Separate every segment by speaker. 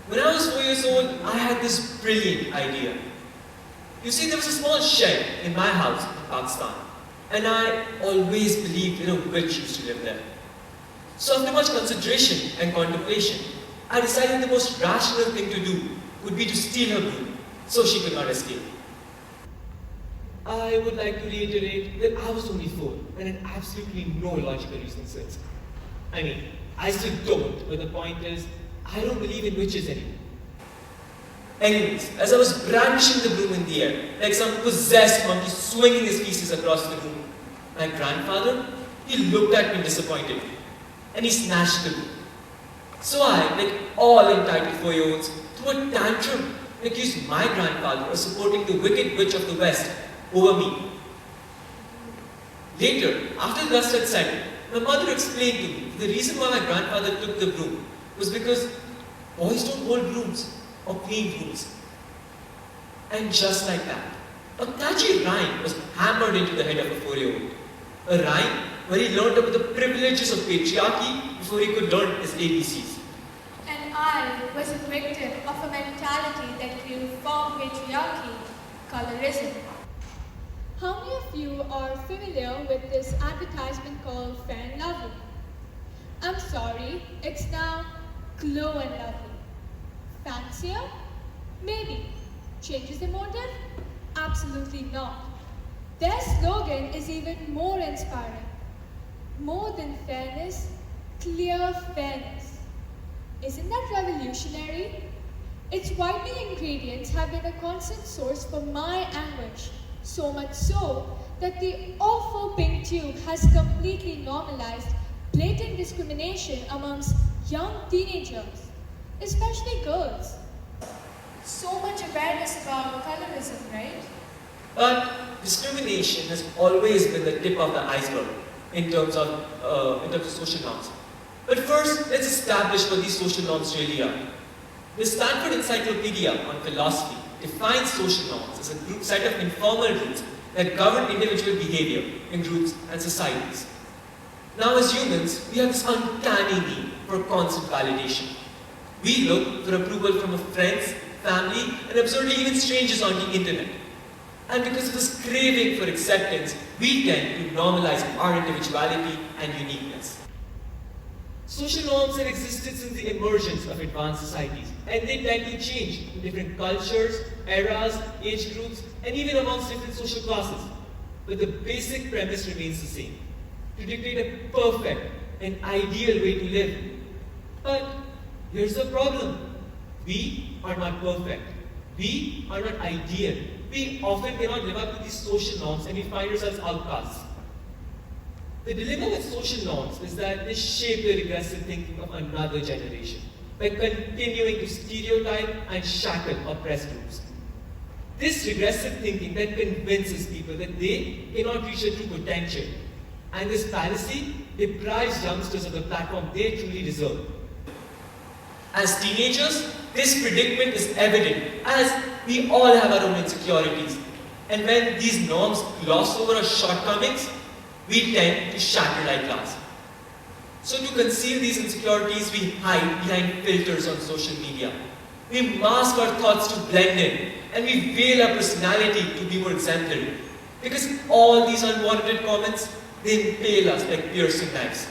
Speaker 1: When I was 4 years old, I had this brilliant idea. You see, there was a small shed in my house in Pakistan, and I always believed a witch used to live there. So after much consideration and contemplation, I decided the most rational thing to do would be to steal her broom so she could not escape. I would like to reiterate that I was only 4 and had absolutely no logical reasoning skills. I mean, I still don't, but the point is, I don't believe in witches anymore. Anyways, as I was brandishing the broom in the air, like some possessed monkey swinging his feces across the room, my grandfather, he looked at me disappointed, and he snatched the broom. So I, like all entitled 4-year-olds, threw a tantrum and accused my grandfather of supporting the wicked witch of the West over me. Later, after the dust had settled, my mother explained to me the reason why my grandfather took the broom was because boys don't hold brooms or clean brooms. And just like that, a catchy rhyme was hammered into the head of a 4-year-old. A rhyme where he learned about the privileges of patriarchy before he could learn his ABCs.
Speaker 2: And I was a victim of a mentality that grew from patriarchy, colorism.
Speaker 3: How many of you are familiar with this advertisement called Fair and Lovely? I'm sorry, it's now Glow and Lovely. Fancier? Maybe. Changes the motive? Absolutely not. Their slogan is even more inspiring. More than fairness, clear fairness. Isn't that revolutionary? Its whitening ingredients have been a constant source for my anguish, so much so that the awful pink tube has completely normalized blatant discrimination amongst young teenagers, especially girls.
Speaker 2: So much awareness about colorism, right?
Speaker 1: But discrimination has always been the tip of the iceberg in terms of social norms. But first, let's establish what these social norms really are. The Stanford Encyclopedia on Philosophy defines social norms as a group set of informal rules that govern individual behavior in groups and societies. Now, as humans, we have this uncanny need for constant validation. We look for approval from our friends, family, and absurdly even strangers on the internet. And because of this craving for acceptance, we tend to normalize our individuality and uniqueness. Social norms have existed since the emergence of advanced societies, and they tend to change in different cultures, eras, age groups, and even amongst different social classes. But the basic premise remains the same: to dictate a perfect and ideal way to live. But here's the problem. We are not perfect. We are not ideal. We often cannot live up to these social norms, and we find ourselves outcasts. The dilemma with social norms is that they shape the regressive thinking of another generation by continuing to stereotype and shackle oppressed groups. This regressive thinking then convinces people that they cannot reach their true potential, and this fallacy deprives youngsters of the platform they truly deserve. As teenagers, this predicament is evident as we all have our own insecurities, and when these norms gloss over our shortcomings, we tend to shatter like glass. So to conceal these insecurities, we hide behind filters on social media. We mask our thoughts to blend in, and we veil our personality to be more exemplary. Because all these unwanted comments, they impale us like piercing knives.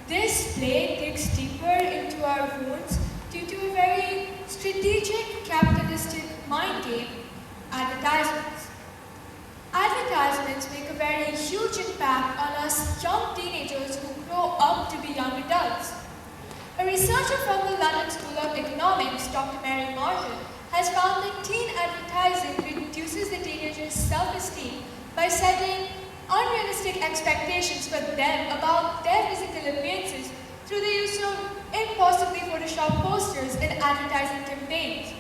Speaker 2: This blade digs deeper into our wounds due to a very strategic capitalistic mind game: advertisements. Advertisements make a very huge impact on us young teenagers who grow up to be young adults. A researcher from the London School of Economics, Dr. Mary Martin, has found that teen advertising reduces the teenagers' self-esteem by setting unrealistic expectations for them about their physical appearances through the use of impossibly photoshopped posters in advertising campaigns.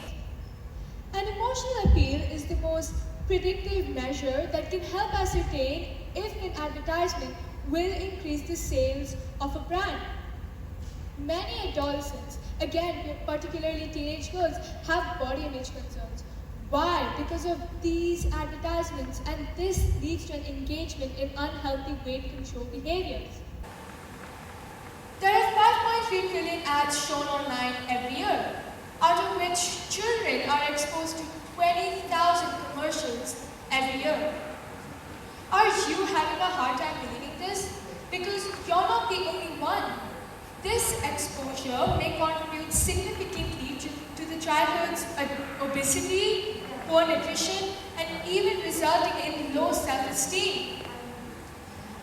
Speaker 3: An emotional appeal is the most predictive measure that can help ascertain if an advertisement will increase the sales of a brand. Many adolescents, again particularly teenage girls, have body image concerns. Why? Because of these advertisements, and this leads to an engagement in unhealthy weight control behaviors.
Speaker 2: There are 5.3 trillion ads shown online every year. out of which children are exposed to 20,000 commercials every year. Are you having a hard time believing this? Because you're not the only one. This exposure may contribute significantly to the childhood's obesity, poor nutrition, and even resulting in low self-esteem.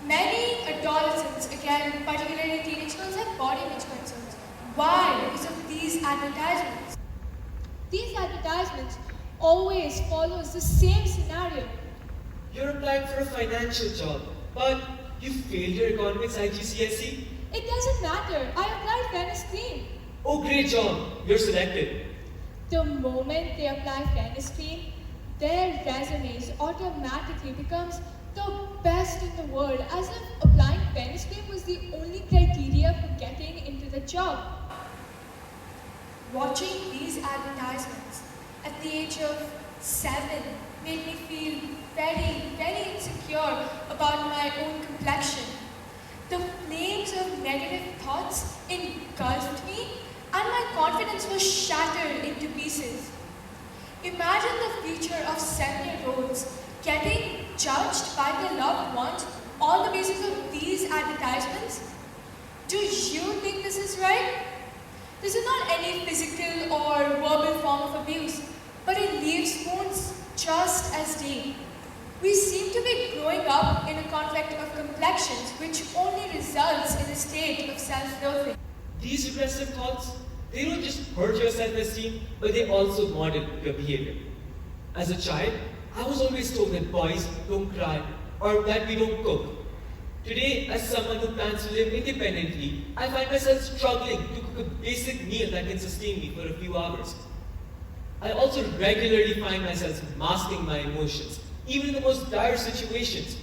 Speaker 2: Many adolescents, again, particularly teenage girls, have body image concerns. Why? Because of these advertisements.
Speaker 3: These advertisements always follows the same scenario.
Speaker 1: You're applying for a financial job, but you failed your economics IGCSE?
Speaker 3: It doesn't matter. I applied fairness stream.
Speaker 1: Oh, great job! You're selected.
Speaker 3: The moment they apply fairness stream, their resumes automatically becomes the best in the world, as if applying fairness stream was the only criteria for getting into the job.
Speaker 2: Watching these advertisements at the age of 7 made me feel very, very insecure about my own complexion. The flames of negative thoughts engulfed me and my confidence was shattered into pieces. Imagine the future of 7-year-olds getting judged by their loved ones on the basis of these advertisements. Do you think this is right? This is not any physical or verbal form of abuse, but it leaves wounds just as deep. We seem to be growing up in a conflict of complexions which only results in a state of self-loathing.
Speaker 1: These regressive thoughts, they don't just hurt your self-esteem, but they also model your behavior. As a child, I was always told that boys don't cry or that we don't cook. Today, as someone who plans to live independently, I find myself struggling to cook a basic meal that can sustain me for a few hours. I also regularly find myself masking my emotions, even in the most dire situations.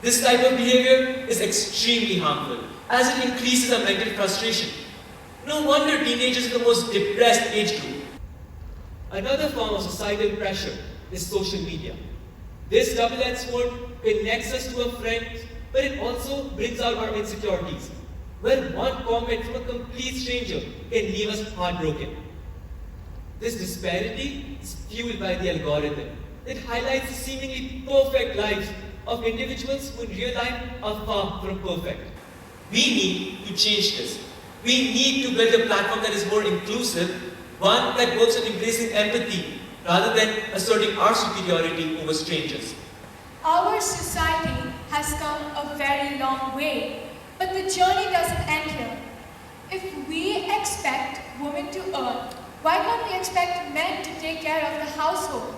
Speaker 1: This type of behavior is extremely harmful, as it increases our mental frustration. No wonder teenagers are the most depressed age group. Another form of societal pressure is social media. This double-edged sword connects us to a friend, but it also brings out our insecurities, where one comment from a complete stranger can leave us heartbroken. This disparity is fueled by the algorithm. It highlights the seemingly perfect lives of individuals who in real life are far from perfect. We need to change this. We need to build a platform that is more inclusive, one that works on embracing empathy rather than asserting our superiority over strangers.
Speaker 2: Our society has come a very long way, but the journey doesn't end here. If we expect women to earn, why can't we expect men to take care of the household?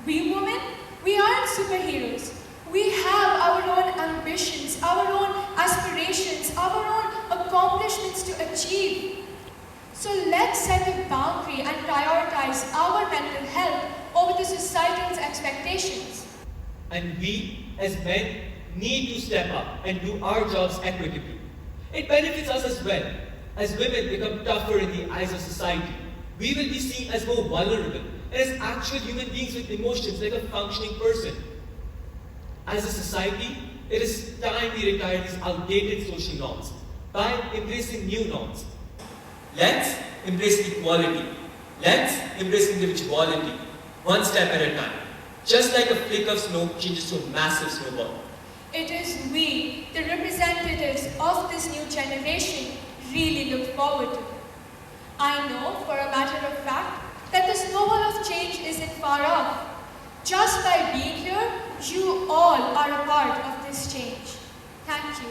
Speaker 2: We women, we aren't superheroes. We have our own ambitions, our own aspirations, our own accomplishments to achieve. So let's set a boundary and prioritize our mental health over the societal's expectations.
Speaker 1: And we, as men, need to step up and do our jobs equitably. It benefits us as well. As women become tougher in the eyes of society, we will be seen as more vulnerable and as actual human beings with emotions like a functioning person. As a society, it is time we retire these outdated social norms by embracing new norms. Let's embrace equality. Let's embrace individuality, one step at a time. Just like a flick of snow changes to a massive snowball.
Speaker 2: It is we, the representatives of this new generation, really look forward to. I know for a matter of fact that the snowball of change isn't far off. Just by being here, you all are a part of this change. Thank you.